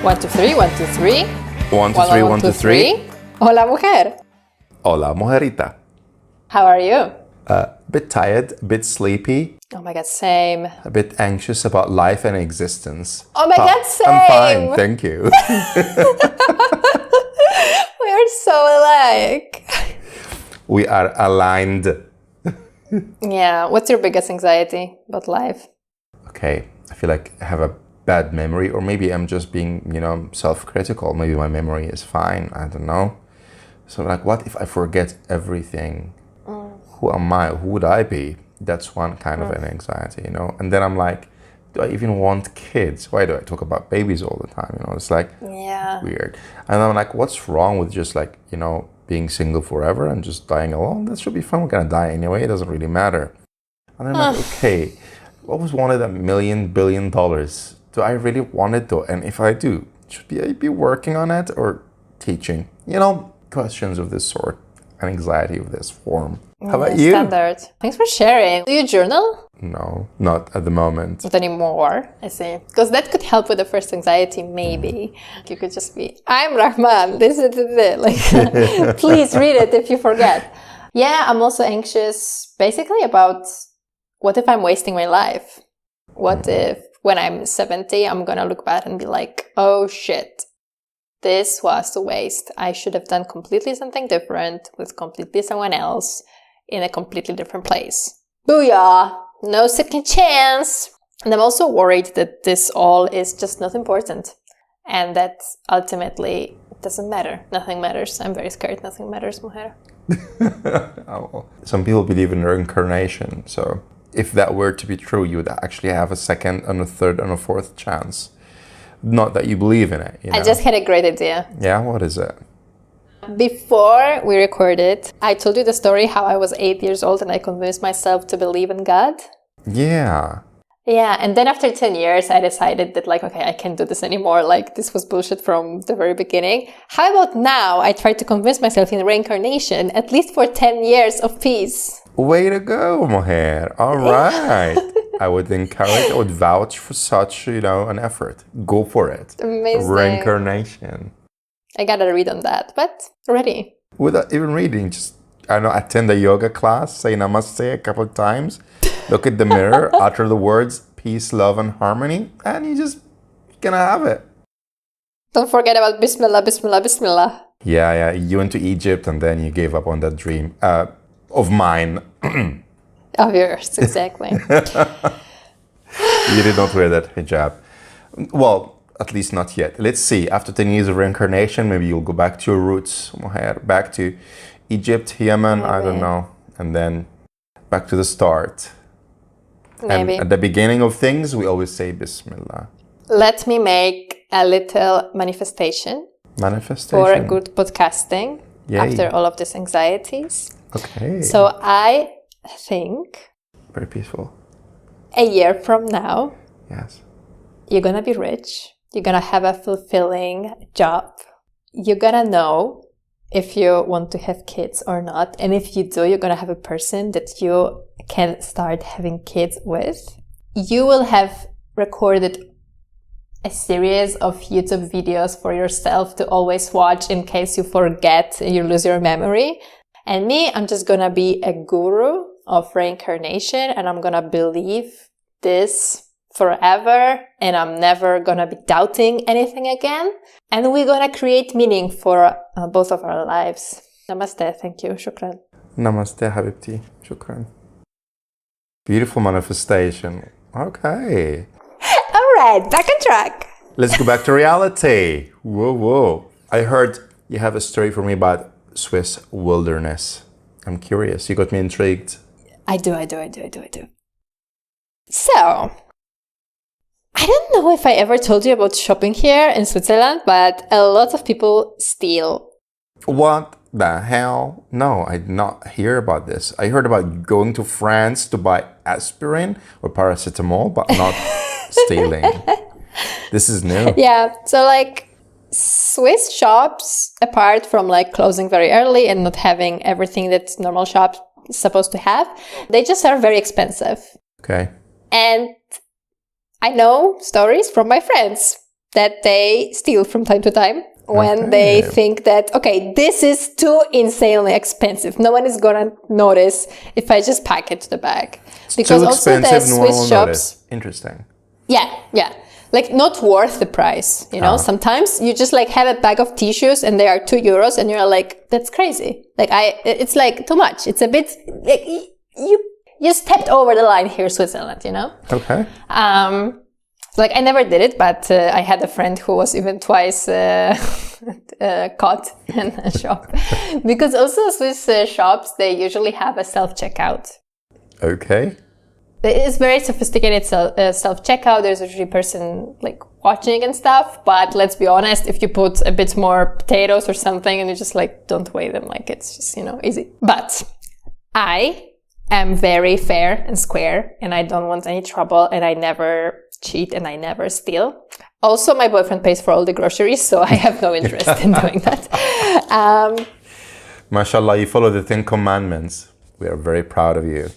1, 2, 3, 1, 2, 3. 1, 2, 3, 1, 2, 3. Hola, mujer. Hola, mujerita. How are you? A bit tired, a bit sleepy, Oh my God, same. a bit anxious about life and existence. Oh my God, same. I'm fine, thank you. We are so alike. We are aligned. Yeah, what's your biggest anxiety about life? Okay, I feel like I have a bad memory, or maybe I'm just being, self-critical. Maybe my memory is fine, I don't know. So like, what if I forget everything? Who am I? Who would I be? That's one kind of an anxiety, And then I'm like, do I even want kids? Why do I talk about babies all the time? It's like weird. And I'm like, what's wrong with just like, being single forever and just dying alone? That should be fun. We're gonna die anyway. It doesn't really matter. And then I'm like, okay, I always wanted $1 million billion. Do I really want it though? And if I do, should I be working on it or teaching? Questions of this sort, and anxiety of this form. How about you? Standard. Thanks for sharing. Do you journal? No, not at the moment. Not anymore, I see. Because that could help with the first anxiety, maybe. You could just be, I'm Rahman, this is it. Like, please read it if you forget. Yeah, I'm also anxious basically about what if I'm wasting my life? What if when I'm 70, I'm going to look back and be like, oh shit, this was a waste. I should have done completely something different with completely someone else in a completely different place. Booyah! No second chance! And I'm also worried that this all is just not important. And that ultimately it doesn't matter. Nothing matters. I'm very scared nothing matters, mujer. Some people believe in reincarnation. So if that were to be true, you would actually have a second and a third and a fourth chance. Not that you believe in it. I just had a great idea. Yeah, what is it? Before we recorded, I told you the story how I was 8 years old and I convinced myself to believe in God. Yeah. Yeah, and then after 10 years, I decided that okay, I can't do this anymore. This was bullshit from the very beginning. How about now I try to convince myself in reincarnation, at least for 10 years of peace? Way to go, Moher. All right. I would encourage, I would vouch for such, an effort. Go for it. Amazing. Reincarnation. I gotta read on that, but ready. Without even reading, just, attend a yoga class, say namaste a couple of times, look at the mirror, utter the words, peace, love, and harmony, and you're gonna have it. Don't forget about Bismillah, Bismillah, Bismillah. Yeah, you went to Egypt and then you gave up on that dream of mine. Of yours, exactly. You did not wear that hijab. Well, at least not yet. Let's see. After 10 years of reincarnation, maybe you'll go back to your roots, back to Egypt, Yemen, maybe. I don't know. And then back to the start. Maybe. And at the beginning of things, we always say Bismillah. Let me make a little manifestation. For good podcasting. Yay. After all of these anxieties. Okay. So I think... Very peaceful. A year from now. Yes. You're gonna be rich. You're gonna have a fulfilling job. You're gonna know if you want to have kids or not. And if you do, you're gonna have a person that you can start having kids with. You will have recorded a series of YouTube videos for yourself to always watch in case you forget and you lose your memory. And me, I'm just gonna be a guru of reincarnation and I'm gonna believe this forever, and I'm never gonna be doubting anything again. And we're gonna create meaning for both of our lives. Namaste, thank you, shukran. Namaste, habibti, shukran. Beautiful manifestation. Okay. All right, back on track. Let's go back to reality. Whoa. I heard you have a story for me about Swiss wilderness. I'm curious. You got me intrigued. I do. So, I don't know if I ever told you about shopping here in Switzerland, but a lot of people steal. What the hell? No, I did not hear about this. I heard about going to France to buy aspirin or paracetamol, but not stealing. This is new. Yeah, so Swiss shops, apart from closing very early and not having everything that normal shops supposed to have, they just are very expensive. Okay. And I know stories from my friends that they steal from time to time when they think that, okay, this is too insanely expensive. No one is going to notice if I just package the bag. Because too also the expensive, no one will Swiss shops... notice. Interesting. Yeah. Like, not worth the price, you know? Sometimes you just, like, have a bag of tissues and they are €2 and you're like, that's crazy. Like, it's, like, too much. It's a bit... Like, you stepped over the line here, Switzerland, you know? Okay. Like, I never did it, but I had a friend who was even twice caught in a shop. Because also Swiss shops, they usually have a self-checkout. Okay. It is very sophisticated self-checkout. There's usually a person like watching and stuff. But let's be honest, if you put a bit more potatoes or something and you just like don't weigh them, like it's just, you know, easy. But I am very fair and square and I don't want any trouble and I never cheat and I never steal. Also, my boyfriend pays for all the groceries, so I have no interest in doing that. Mashallah, you follow the 10 commandments. We are very proud of you.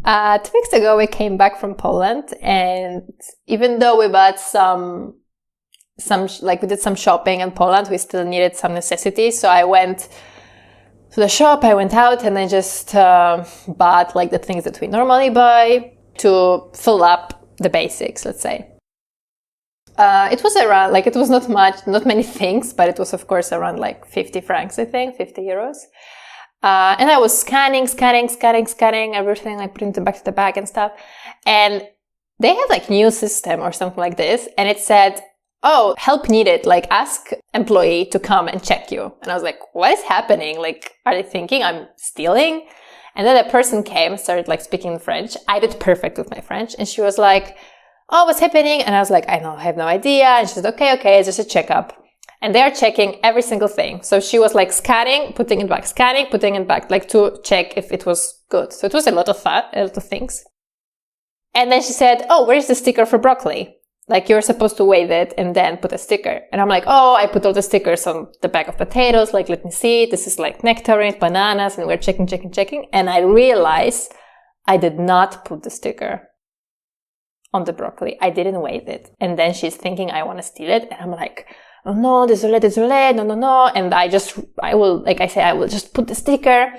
2 weeks ago, we came back from Poland, and even though we bought we did some shopping in Poland, we still needed some necessities. So I went to the shop, I went out, and I just bought like the things that we normally buy to fill up the basics, let's say. It was around, like, it was not many things, but it was, of course, around like 50 francs, I think, 50 euros. And I was scanning everything, like putting it back to the bag and stuff. And they had like new system or something like this. And it said, oh, help needed, like ask employee to come and check you. And I was like, what is happening? Like, are they thinking I'm stealing? And then a person came, started like speaking French. I did perfect with my French. And she was like, oh, what's happening? And I was like, I have no idea. And she said, okay, it's just a checkup. And they are checking every single thing. So she was like scanning, putting it back, like to check if it was good. So it was a lot of things. And then she said, oh, where is the sticker for broccoli? Like, you're supposed to weigh it and then put a sticker. And I'm like, oh, I put all the stickers on the bag of potatoes. Like, let me see. This is like nectarines, bananas. And we're checking. And I realized I did not put the sticker on the broccoli. I didn't weigh it. And then she's thinking I want to steal it. And I'm like, oh no, désolé, no. And I will just put the sticker.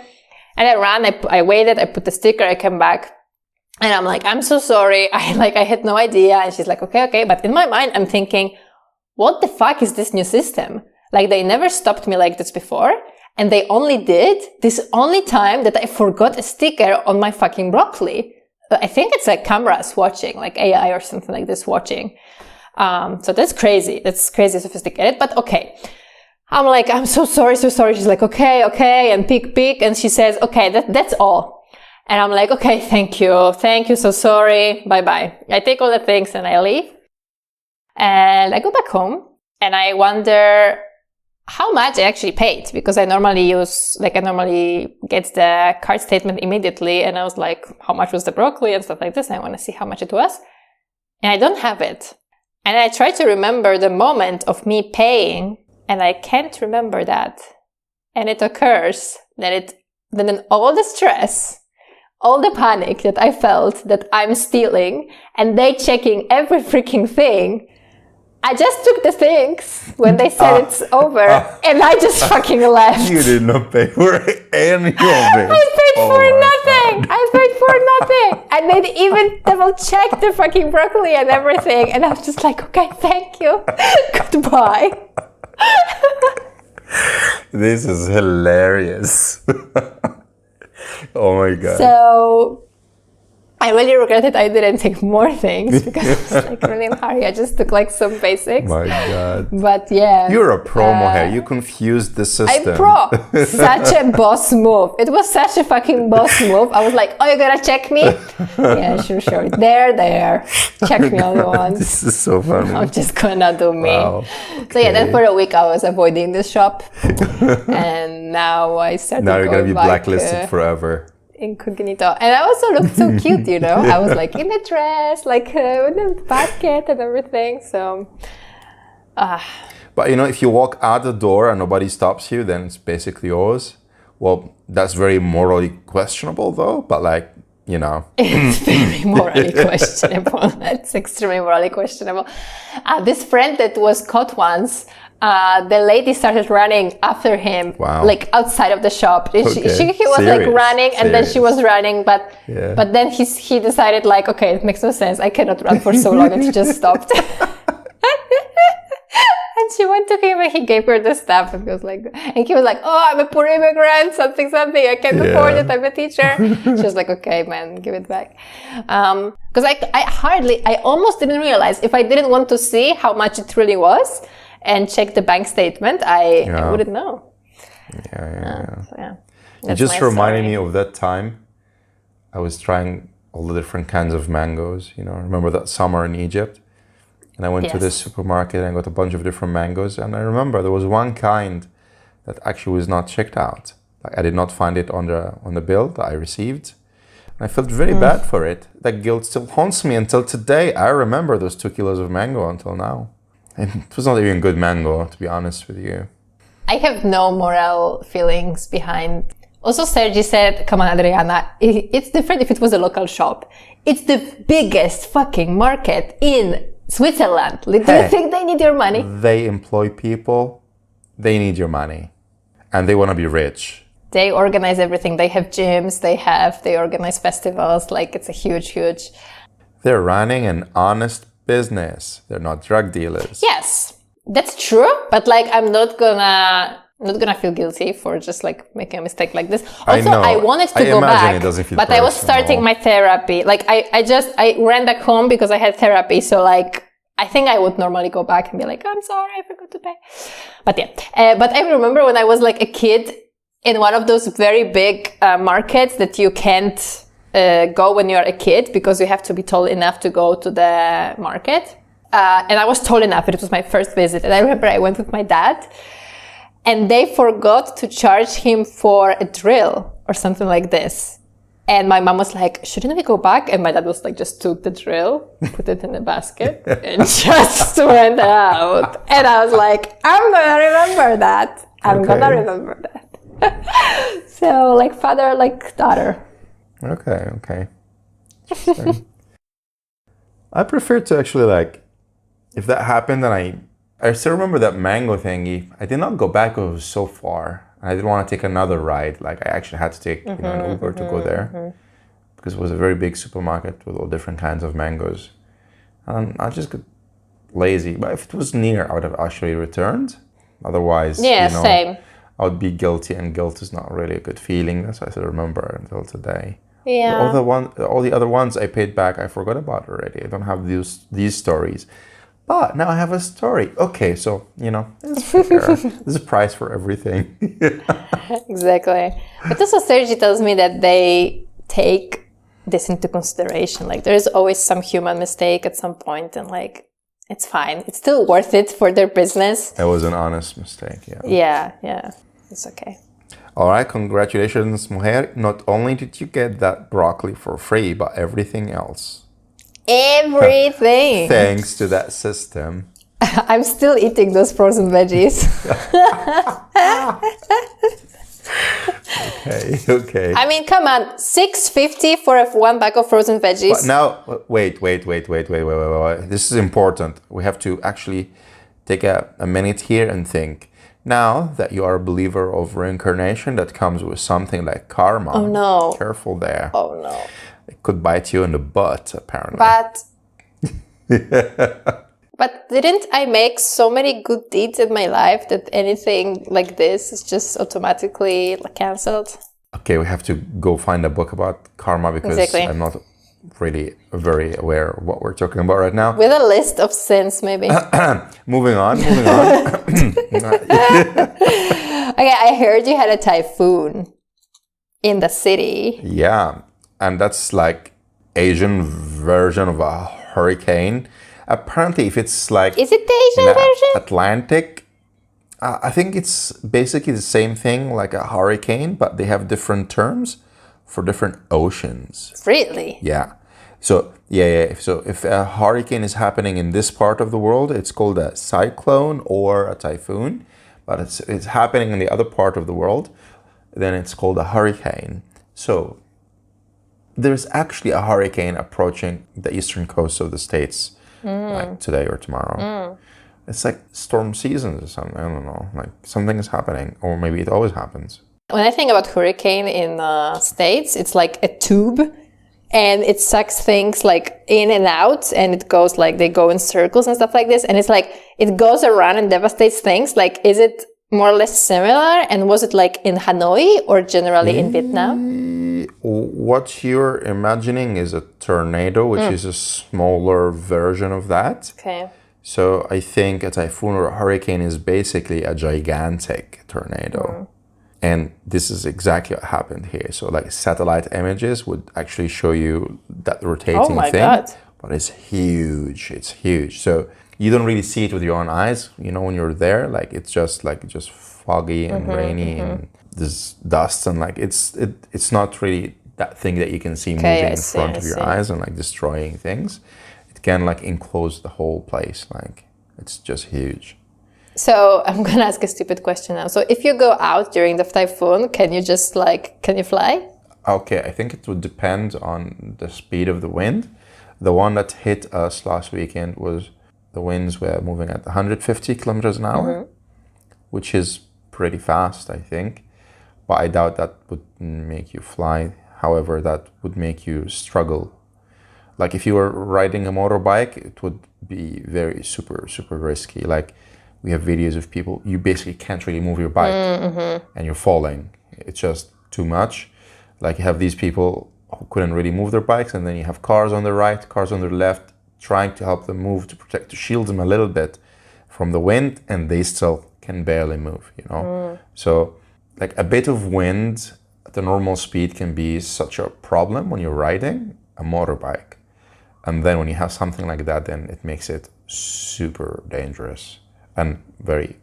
And I ran, I waited, I put the sticker, I came back. And I'm like, I'm so sorry. I had no idea. And she's like, okay. But in my mind, I'm thinking, what the fuck is this new system? Like, they never stopped me like this before. And they only did this only time that I forgot a sticker on my fucking broccoli. I think it's like cameras watching, like AI or something like this watching. So that's crazy. That's crazy sophisticated, but okay. I'm like, I'm so sorry. She's like, okay. And pick. And she says, okay, that's all. And I'm like, okay, thank you. So sorry. Bye. I take all the things and I leave. And I go back home and I wonder how much I actually paid, because I normally get the card statement immediately. And I was like, how much was the broccoli and stuff like this? And I want to see how much it was. And I don't have it. And I try to remember the moment of me paying, and I can't remember that. And it occurs that then all the stress, all the panic that I felt that I'm stealing, and they checking every freaking thing, I just took the things when they said it's over, and I just fucking left. You did not pay for any of it. I paid for nothing. And they even double checked the fucking broccoli and everything. And I was just like, okay, thank you. Goodbye. This is hilarious. Oh my God. So I really regretted I didn't take more things, because I was like really in a hurry. I just took like some basics. My God. But yeah. You're a pro, Moher. You confused the system. I'm pro. Such a boss move. It was such a fucking boss move. I was like, oh, you're gonna check me? Yeah, sure. There. Check me all you want. This is so funny. I'm just gonna do me. Wow. So yeah, then for a week I was avoiding this shop. And now I started Now you're going gonna be back, blacklisted forever. Incognito. And I also looked so cute, you know. I was like in a dress, like with a basket and everything. So, But you know, if you walk out the door and nobody stops you, then it's basically yours. Well, that's very morally questionable, though. But like, you know. It's very morally questionable. That's extremely morally questionable. This friend that was caught once, the lady started running after him, Wow. like outside of the shop. He was Serious. like running, and then she Serious. was running, but then he decided like, okay, it makes no sense. I cannot run for so long, and she just stopped. And she went to him and he gave her the stuff and he was like, oh, I'm a poor immigrant, something, I can't afford it, I'm a teacher. She was like, okay, man, give it back. Because I almost didn't realize, if I didn't want to see how much it really was and check the bank statement, I wouldn't know. Yeah. So, it just reminded me of that time I was trying all the different kinds of mangoes, you know, remember that summer in Egypt? And I went to this supermarket and got a bunch of different mangoes. And I remember there was one kind that actually was not checked out. Like I did not find it on the bill that I received. And I felt very bad for it. That guilt still haunts me until today. I remember those 2 kilos of mango until now. And it was not even good mango, to be honest with you. I have no moral feelings behind. Also, Sergi said, come on, Adriana, it's different if it was a local shop. It's the biggest fucking market in Switzerland. Do you think they need your money? They employ people. They need your money. And they want to be rich. They organize everything. They have gyms. They organize festivals. Like, it's a huge. They're running an honest business. They're not drug dealers. Yes, that's true. But like, I'm not gonna feel guilty for just like making a mistake like this. Also, I wanted to go back, but I was starting my therapy. Like I ran back home because I had therapy. So like, I think I would normally go back and be like, I'm sorry, I forgot to pay. But yeah, but I remember when I was like a kid in one of those very big markets that you can't go when you're a kid because you have to be tall enough to go to the market. And I was tall enough. It was my first visit. And I remember I went with my dad. And they forgot to charge him for a drill or something like this. And my mom was like, shouldn't we go back? And my dad was like, just took the drill, put it in a basket, and just went out. And I was like, I'm going to remember that. I'm going to remember that. So like father, like daughter. Okay. Interesting. I prefer to actually like, if that happened and I still remember that mango thingy. I did not go back because it was so far. I didn't want to take another ride. Like I actually had to take an Uber to go there because it was a very big supermarket with all different kinds of mangoes. And I just got lazy. But if it was near, I would have actually returned. Otherwise, same. I would be guilty, and guilt is not really a good feeling. That's what I still remember until today. Yeah. All the other ones I paid back, I forgot about already. I don't have these stories. But now I have a story. Okay, so, you know, it's fair. There's a price for everything. Exactly. But also Sergi tells me that they take this into consideration. Like, there's always some human mistake at some point, and like, it's fine. It's still worth it for their business. It was an honest mistake, yeah. Yeah. It's okay. All right, congratulations, Mujer. Not only did you get that broccoli for free, but everything else. Everything. Thanks to that system. I'm still eating those frozen veggies. Okay. I mean, come on, $6.50 for one bag of frozen veggies. But now, wait. This is important. We have to actually take a minute here and think. Now that you are a believer of reincarnation, that comes with something like karma. Oh no. Careful there. Oh no. It could bite you in the butt, apparently. But didn't I make so many good deeds in my life that anything like this is just automatically cancelled? Okay, we have to go find a book about karma because I'm not really very aware of what we're talking about right now. With a list of sins, maybe. Moving on. Okay, I heard you had a typhoon in the city. Yeah, and that's like Asian version of a hurricane. Apparently, if it's like... Is it the Asian version? Atlantic, I think it's basically the same thing like a hurricane, but they have different terms for different oceans. Really? Yeah. So, So if a hurricane is happening in this part of the world, it's called a cyclone or a typhoon. But it's happening in the other part of the world, then it's called a hurricane. So there's actually a hurricane approaching the eastern coast of the States, like today or tomorrow. It's like storm seasons or something. I don't know. Like something is happening, or maybe it always happens. When I think about hurricane in the States, it's like a tube, and it sucks things like in and out, and it goes like they go in circles and stuff like this. And it's like it goes around and devastates things. Like, is it more or less similar? And was it like in Hanoi or generally in Vietnam? What you're imagining is a tornado, which is a smaller version of that. Okay. So I think a typhoon or a hurricane is basically a gigantic tornado. And this is exactly what happened here. So like satellite images would actually show you that rotating thing. God. But it's huge. It's huge. So you don't really see it with your own eyes. You know, when you're there, like it's just foggy and rainy and there's dust and like it's not really that thing that you can see moving in front of your eyes and like destroying things. It can like enclose the whole place. Like it's just huge. So I'm going to ask a stupid question now. So if you go out during the typhoon, can you fly? Okay, I think it would depend on the speed of the wind. The one that hit us last weekend the winds were moving at 150 kilometers an hour, which is pretty fast, I think. But I doubt that would make you fly. However, that would make you struggle. Like if you were riding a motorbike, it would be very super, super risky. Like we have videos of people, you basically can't really move your bike and you're falling. It's just too much. Like you have these people who couldn't really move their bikes, and then you have cars on the right, cars on the left, trying to help them move to shield them a little bit from the wind, and they still can barely move, you know? So like a bit of wind at the normal speed can be such a problem when you're riding a motorbike. And then when you have something like that, then it makes it super dangerous and very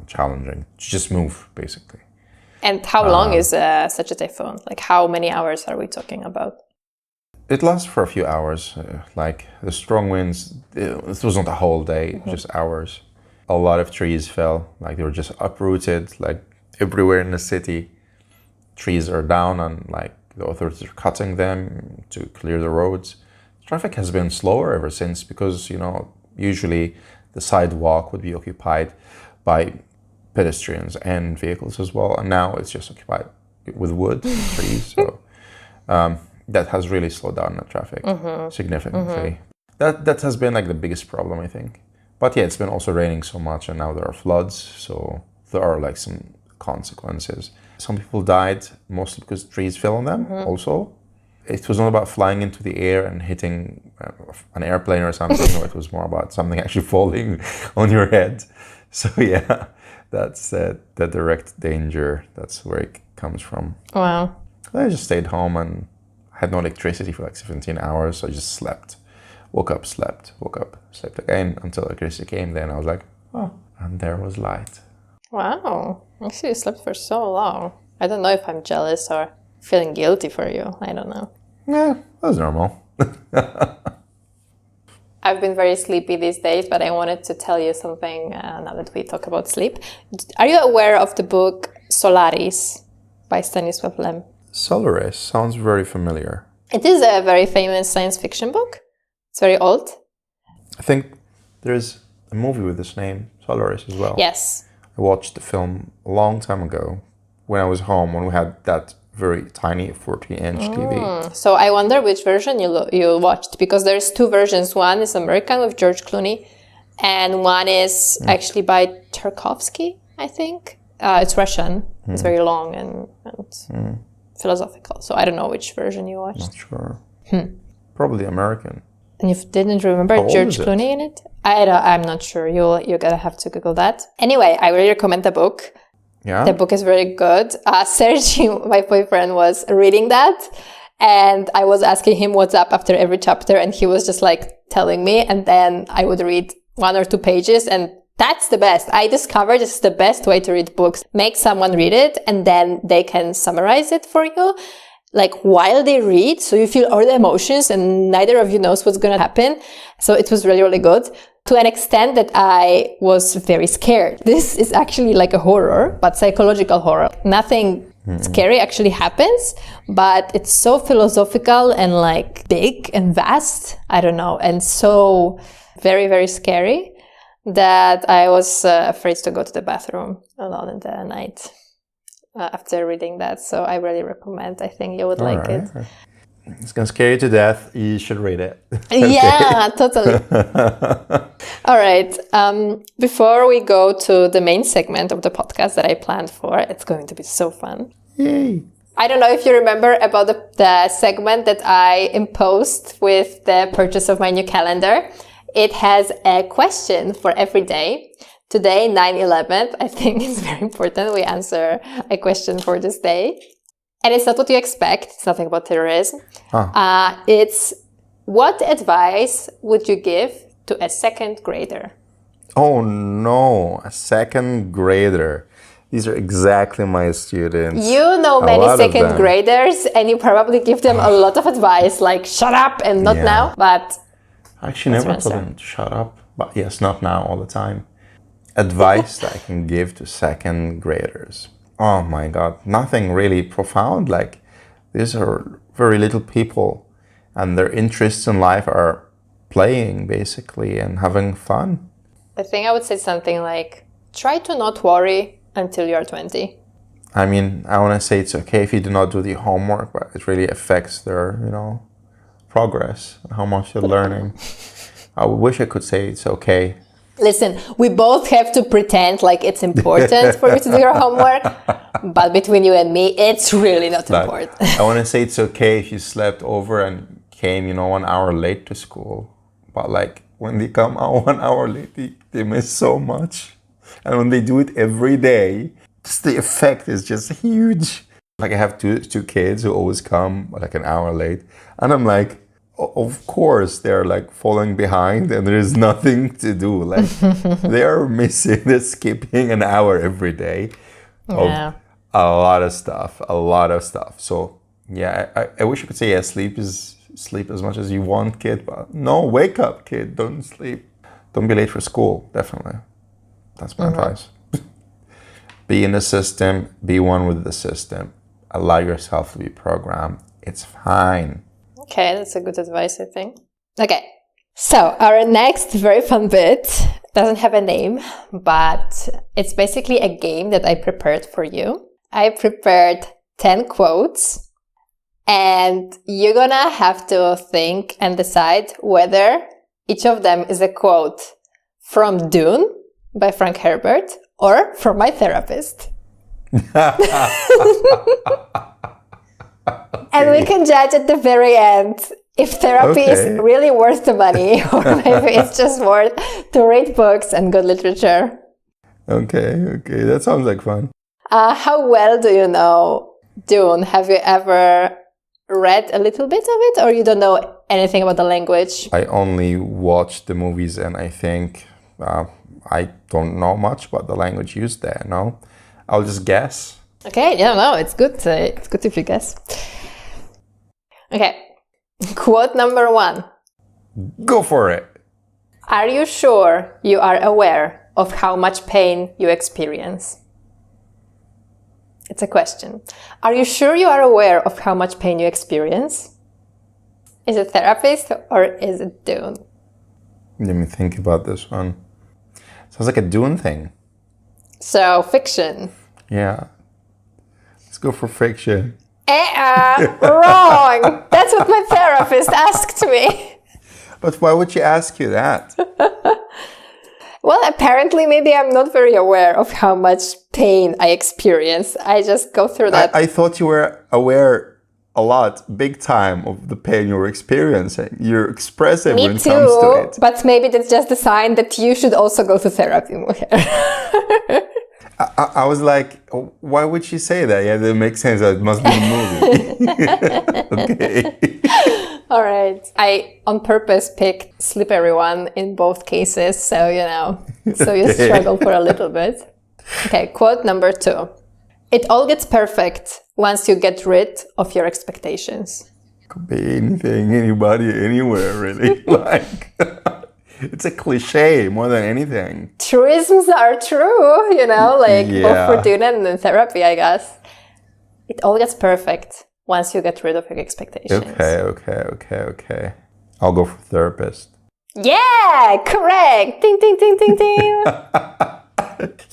challenging to just move basically. And how long is such a typhoon? Like how many hours are we talking about? It lasts for a few hours. Like the strong winds, it was not a whole day, just hours. A lot of trees fell, like they were just uprooted, like everywhere in the city. Trees are down and like the authorities are cutting them to clear the roads. Traffic has been slower ever since because, you know, usually the sidewalk would be occupied by pedestrians and vehicles as well. And now it's just occupied with wood, trees. So that has really slowed down the traffic significantly. That has been like the biggest problem, I think. But yeah, it's been also raining so much and now there are floods. So there are like some consequences. Some people died mostly because trees fell on them also. It was not about flying into the air and hitting an airplane or something. No, it was more about something actually falling on your head. So yeah, that's the direct danger. That's where it comes from. Wow. I just stayed home and had no electricity for like 17 hours. So I just slept. Woke up, slept. Woke up, slept again until electricity came. Then I was like, oh, and there was light. Wow. Actually, you slept for so long. I don't know if I'm jealous or feeling guilty for you. I don't know. Yeah, that was normal. I've been very sleepy these days, but I wanted to tell you something now that we talk about sleep. Are you aware of the book Solaris by Stanisław Lem? Solaris sounds very familiar. It is a very famous science fiction book. It's very old. I think there's a movie with this name, Solaris, as well. Yes. I watched the film a long time ago when I was home, when we had that very tiny 40-inch TV. So I wonder which version you watched, because there's two versions. One is American with George Clooney, and one is actually by Tarkovsky, I think. It's Russian. It's very long and philosophical. So I don't know which version you watched. Not sure. Probably American. And you didn't remember George Clooney in it? I'm not sure. You're gonna have to Google that. Anyway, I really recommend the book. Yeah. The book is very good. Sergi, my boyfriend, was reading that, and I was asking him what's up after every chapter, and he was just like telling me, and then I would read 1 or 2 pages, and that's the best. I discovered it's the best way to read books. Make someone read it, and then they can summarize it for you, like while they read, so you feel all the emotions, and neither of you knows what's going to happen. So it was really, really good. To an extent that I was very scared. This is actually like a horror, but psychological horror. Nothing scary actually happens, but it's so philosophical and like big and vast, I don't know, and so very, very scary that I was afraid to go to the bathroom alone in the night after reading that. So I really recommend. I think you would like it. It's gonna scare you to death. You should read it. Yeah, totally. All right. Before we go to the main segment of the podcast that I planned for, it's going to be so fun. Yay. I don't know if you remember about the segment that I imposed with the purchase of my new calendar. It has a question for every day. Today, 9/11, I think it's very important we answer a question for this day. And it's not what you expect. It's nothing about terrorism. It's what advice would you give to a second grader? Oh no, a second grader. These are exactly my students. You know many second graders and you probably give them a lot of advice like shut up and not now. But I actually never told them to shut up. But yes, not now, all the time. Advice that I can give to second graders. Oh my God, nothing really profound. Like, these are very little people and their interests in life are playing basically and having fun. I think I would say something like, try to not worry until you're 20. I mean, I want to say it's okay if you do not do the homework, but it really affects their, progress and how much they're learning. I wish I could say it's okay. Listen, we both have to pretend like it's important for you to do your homework, but between you and me, it's really not important. I want to say it's okay if you slept over and came, 1 hour late to school. But like when they come out 1 hour late, they miss so much. And when they do it every day, the effect is just huge. Like I have two kids who always come like an hour late. And I'm like, of course, they're like falling behind and there is nothing to do. Like they're skipping an hour every day of a lot of stuff. So yeah, I wish I could say, yeah, sleep as much as you want, kid. But no, wake up, kid. Don't sleep. Don't be late for school. Definitely. That's my advice. Be in the system. Be one with the system. Allow yourself to be programmed. It's fine. Okay, that's a good advice, I think. Okay, so our next very fun bit doesn't have a name, but it's basically a game that I prepared for you. I prepared 10 quotes, and you're gonna have to think and decide whether each of them is a quote from Dune by Frank Herbert or from my therapist. And we can judge at the very end if therapy is really worth the money or maybe it's just worth to read books and good literature. Okay, that sounds like fun. How well do you know Dune? Have you ever read a little bit of it or you don't know anything about the language? I only watched the movies and I think I don't know much about the language used there, no? I'll just guess. Okay, it's good. It's good if you guess. Okay, quote number 1. Go for it. Are you sure you are aware of how much pain you experience? It's a question. Are you sure you are aware of how much pain you experience? Is it therapist or is it Dune? Let me think about this one. Sounds like a Dune thing. So, fiction. Yeah. Let's go for fiction. Wrong! That's what my therapist asked me. But why would she ask you that? Well, apparently maybe I'm not very aware of how much pain I experience. I just go through that. I thought you were aware a lot, big time, of the pain you're experiencing. You're expressive when it comes to it. But maybe that's just a sign that you should also go to therapy. I was like, why would she say that? Yeah, that makes sense. It must be a movie. Okay. All right. I, on purpose, picked Slippery One in both cases. So, so you struggle for a little bit. Okay, quote number 2. It all gets perfect once you get rid of your expectations. Could be anything, anybody, anywhere, really. It's a cliche more than anything. Truisms are true, both for Dune and in therapy, I guess. It all gets perfect once you get rid of your expectations. Okay. I'll go for therapist. Yeah, correct. Ding, ding, ding, ding, ding.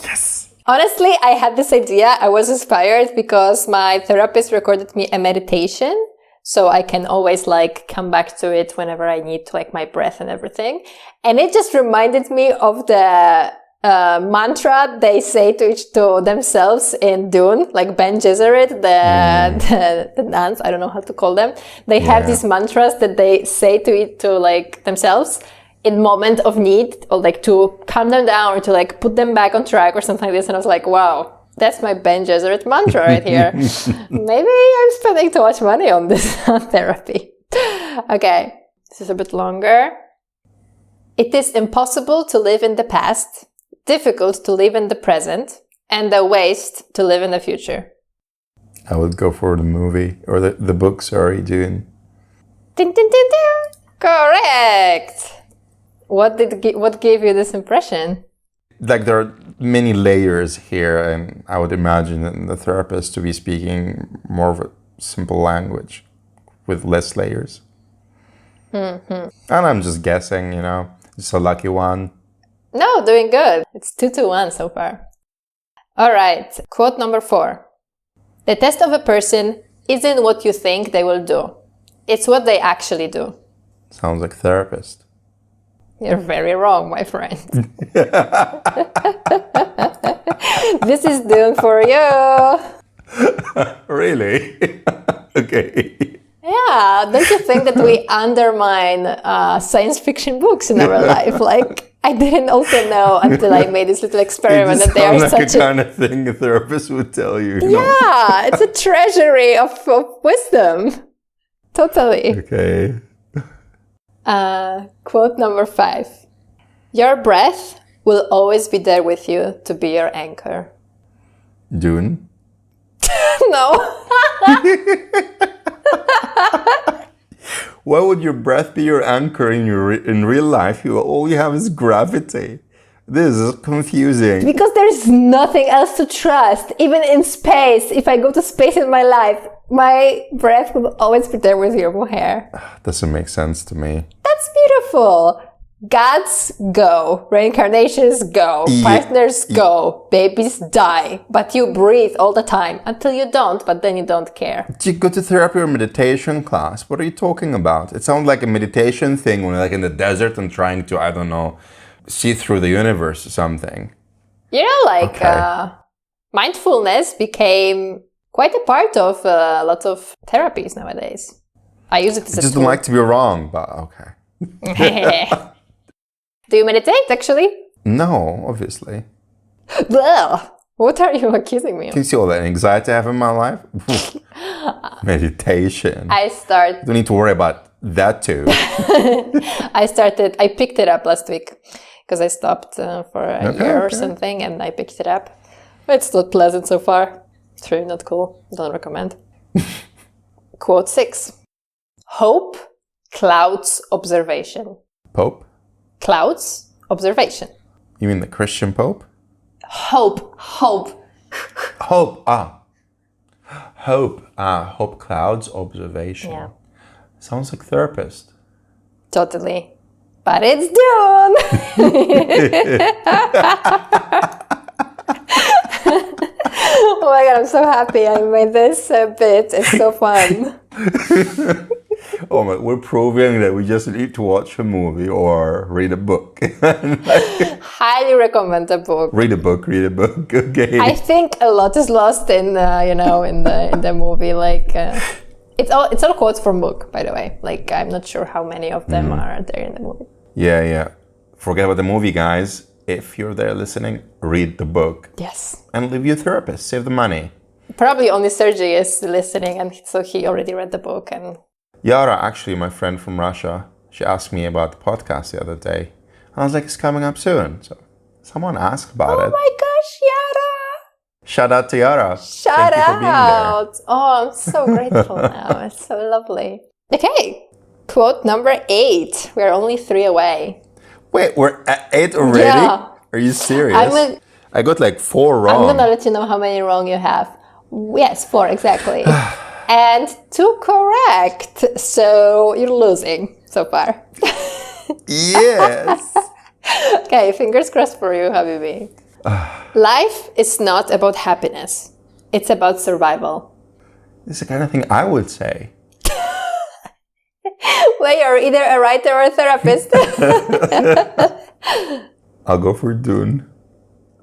Yes. Honestly, I had this idea. I was inspired because my therapist recorded me a meditation. So I can always like come back to it whenever I need to, like my breath and everything. And it just reminded me of the mantra they say to themselves in Dune, like Ben Gesserit, the nuns, I don't know how to call them. They have these mantras that they say to like themselves in moment of need, or like to calm them down or to like put them back on track or something like this. And I was like, wow, that's my Ben Gesserit mantra right here. Maybe I'm spending too much money on this therapy. Okay, this is a bit longer. It is impossible to live in the past, difficult to live in the present, and a waste to live in the future. I would go for the movie, or the book, sorry, Dune. Ding, ding, ding, ding. Correct! What gave you this impression? Like there are many layers here, and I would imagine the therapist to be speaking more of a simple language with less layers. And I'm just guessing, just a lucky one. No, doing good. It's 2-1 so far. All right, quote number 4. The test of a person isn't what you think they will do. It's what they actually do. Sounds like therapist. You're very wrong, my friend. This is Dune for you. Really? Okay. Yeah, don't you think that we undermine science fiction books in our life? Like, I didn't also know until I made this little experiment that they are like such a kind of thing a therapist would tell you. Yeah, it's a treasury of wisdom. Totally. Okay. Quote number 5. Your breath will always be there with you to be your anchor. Dune? No. Why would your breath be your anchor in real life? All you have is gravity. This is confusing. Because there's nothing else to trust. Even in space, if I go to space in my life, my breath will always be there with your hair. Doesn't make sense to me. That's beautiful. Gods go, reincarnations go, partners go, babies die, but you breathe all the time until you don't, but then you don't care. Do you go to therapy or meditation class? What are you talking about? It sounds like a meditation thing when you're like in the desert and trying to, I don't know, see through the universe or something. Mindfulness became quite a part of a lot of therapies nowadays. I use it as a I just tool. don't like to be wrong, but okay. Do you meditate, actually? No, obviously. Well, what are you accusing me of? Can you see all that anxiety I have in my life? Meditation. I don't need to worry about that too. I picked it up last week because I stopped for a year or something, and I picked it up. It's not pleasant so far. It's really not cool. Don't recommend. Quote 6. Hope clouds observation. Pope? Clouds observation. You mean the Christian Pope? Hope. Hope clouds observation. Yeah. Sounds like therapist. Totally. But it's Dune! Oh my god, I'm so happy I made this bit. It's so fun. Oh my, we're proving that we just need to watch a movie or read a book. Highly recommend the book. Read a book, okay. I think a lot is lost in the movie. Like it's all quotes from book, by the way. Like I'm not sure how many of them are there in the movie. Yeah. Forget about the movie, guys. If you're there listening, read the book. Yes. And leave your therapist. Save the money. Probably only Sergey is listening, and so he already read the book. And Yara, actually, my friend from Russia, she asked me about the podcast the other day. And I was like, it's coming up soon. So someone asked about it. Oh my gosh, Yara! Shout out to Yara. Shout Thank you for being out! Oh, I'm so grateful now. It's so lovely. Okay, quote number 8. We are only 3 away. Wait, we're at 8 already? Yeah. Are you serious? I got like 4 wrong. I'm gonna let you know how many wrong you have. Yes, 4, exactly. And 2 correct. So you're losing so far. Yes. Okay, fingers crossed for you, Habibi. Life is not about happiness. It's about survival. This is the kind of thing I would say. Well, you're either a writer or a therapist. I'll go for Dune.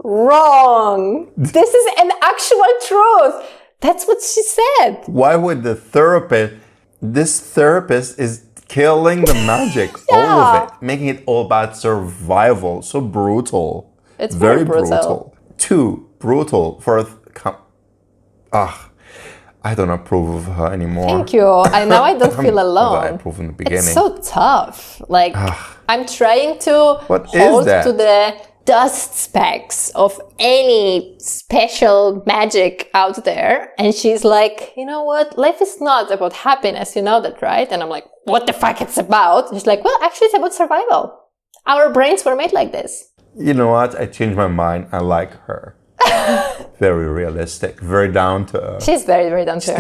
Wrong. This is an actual truth. That's what she said. Why would this therapist is killing the magic, all of it, making it all about survival. So brutal. It's very brutal. Too brutal for I don't approve of her anymore. Thank you. Now I don't feel alone. I approve in the beginning. It's so tough. Like, I'm trying to hold to the dust specks of any special magic out there. And she's like, you know what? Life is not about happiness. You know that, right? And I'm like, what the fuck it's about? And she's like, well, actually it's about survival. Our brains were made like this. You know what? I changed my mind. I like her. Very realistic, very down to earth. She's very, very down to earth.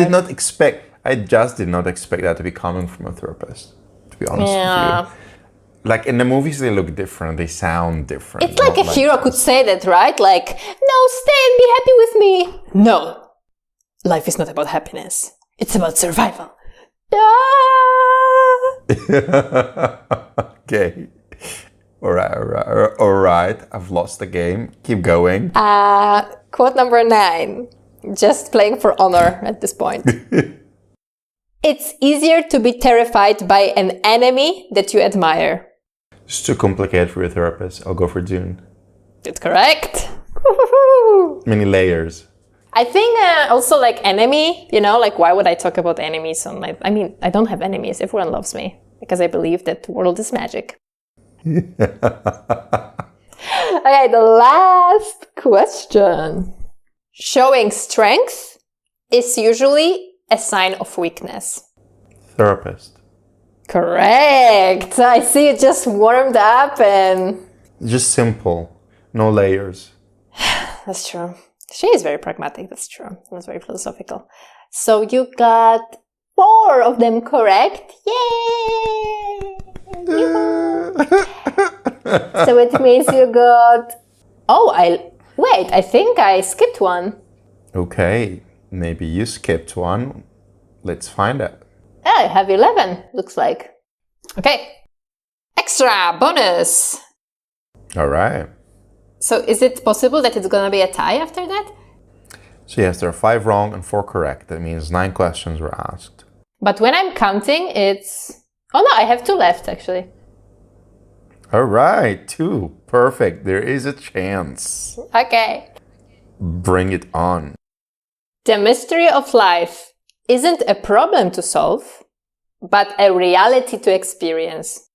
I just did not expect that to be coming from a therapist, to be honest with you. Like in the movies, they look different, they sound different. It's like a hero could say that, right? Like, no, stay and be happy with me. No, life is not about happiness. It's about survival. Okay. All right. I've lost the game. Keep going. Quote number 9. Just playing for honor at this point. It's easier to be terrified by an enemy that you admire. It's too complicated for your therapist. I'll go for Dune. That's correct. Many layers. I think also like enemy, you know, like why would I talk about enemies on my... I mean, I don't have enemies. Everyone loves me because I believe that the world is magic. Okay, the last question. Showing strength is usually a sign of weakness. Therapist. Correct. I see it just warmed up and... Just simple. No layers. That's true. She is very pragmatic, that's true. That's very philosophical. So you got 4 of them correct. Yay! So it means you got... Wait, I think I skipped one. Okay, maybe you skipped one. Let's find out. I have 11, looks like. Okay. Extra bonus. All right. So is it possible that it's going to be a tie after that? So yes, there are 5 wrong and 4 correct. That means 9 questions were asked. But when I'm counting, it's... Oh no, I have 2 left actually. All right, 2. Perfect. There is a chance. Okay. Bring it on. The mystery of life isn't a problem to solve, but a reality to experience.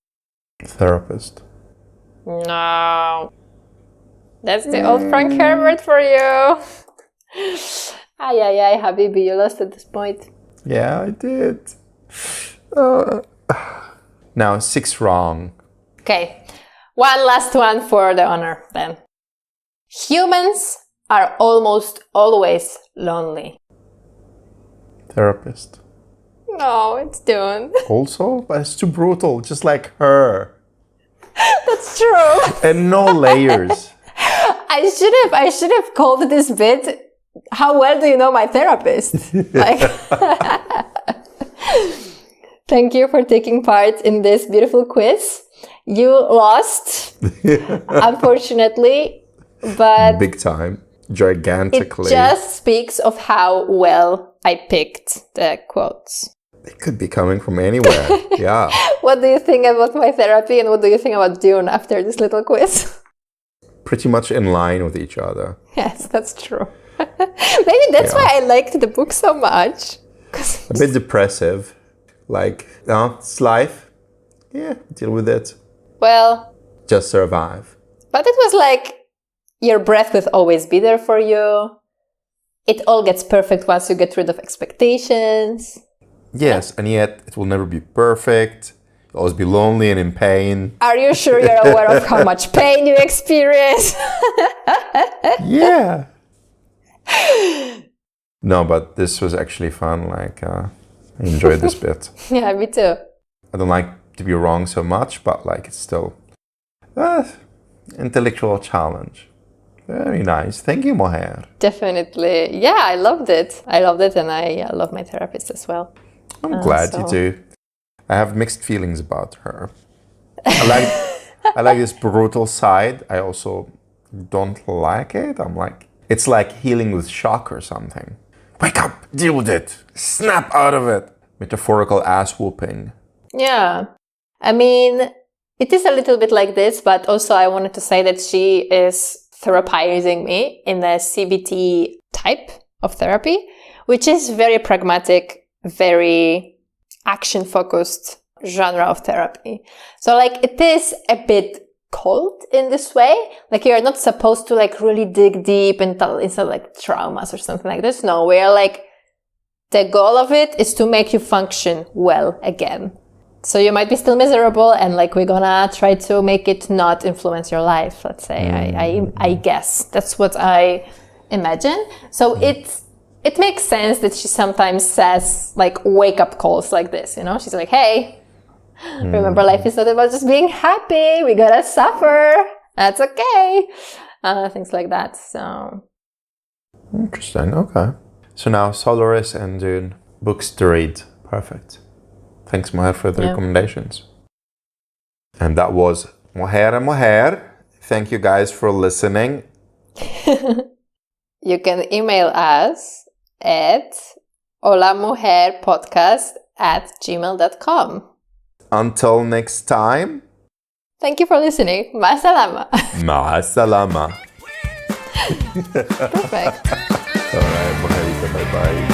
Therapist. No. That's the old Frank Herbert for you. Ay, Habibi, you lost at this point. Yeah, I did. Now 6 wrong. Okay. One last one for the honor then. Humans are almost always lonely. Therapist. No, it's Dune. Also, but it's too brutal, just like her. That's true. And no layers. I should have called this bit, how well do you know my therapist? Like, thank you for taking part in this beautiful quiz. You lost, unfortunately, but... Big time. Gigantically. It just speaks of how well I picked the quotes. It could be coming from anywhere. Yeah. What do you think about my therapy and what do you think about Dune after this little quiz? Pretty much in line with each other. Yes, that's true. Maybe that's why I liked the book so much. A bit depressive. Like, it's life. Yeah, deal with it. Well... Just survive. But it was like, your breath will always be there for you. It all gets perfect once you get rid of expectations. Yes, and yet it will never be perfect. You'll always be lonely and in pain. Are you sure you're aware of how much pain you experience? Yeah. No, but this was actually fun. Like, I enjoyed this bit. Yeah, me too. I don't like to be wrong so much, but like it's still intellectual challenge. Very nice. Thank you, Moher. Definitely. Yeah, I loved it. And I love my therapist as well. I'm glad you do. I have mixed feelings about her. I like this brutal side. I also don't like it. I'm like, it's like healing with shock or something. Wake up, deal with it, snap out of it. Metaphorical ass whooping. Yeah. I mean, it is a little bit like this, but also I wanted to say that she is therapizing me in the CBT type of therapy, which is very pragmatic, very action-focused genre of therapy. So like it is a bit cold in this way. Like you're not supposed to like really dig deep into like traumas or something like this. No, we're like, the goal of it is to make you function well again. So you might be still miserable and like we're gonna try to make it not influence your life, let's say. I guess. That's what I imagine. So it makes sense that she sometimes says like wake up calls like this, you know? She's like, hey, remember life is not about just being happy. We gotta suffer. That's okay. Things like that. So interesting. Okay. So now Solaris and Dune, books to read. Perfect. Thanks, Moher, for the recommendations. And that was Moher and Moher. Thank you guys for listening. You can email us at holamujerpodcast@gmail.com. Until next time. Thank you for listening. Ma salama. Ma salama. Perfect. All right, Moher, bye-bye.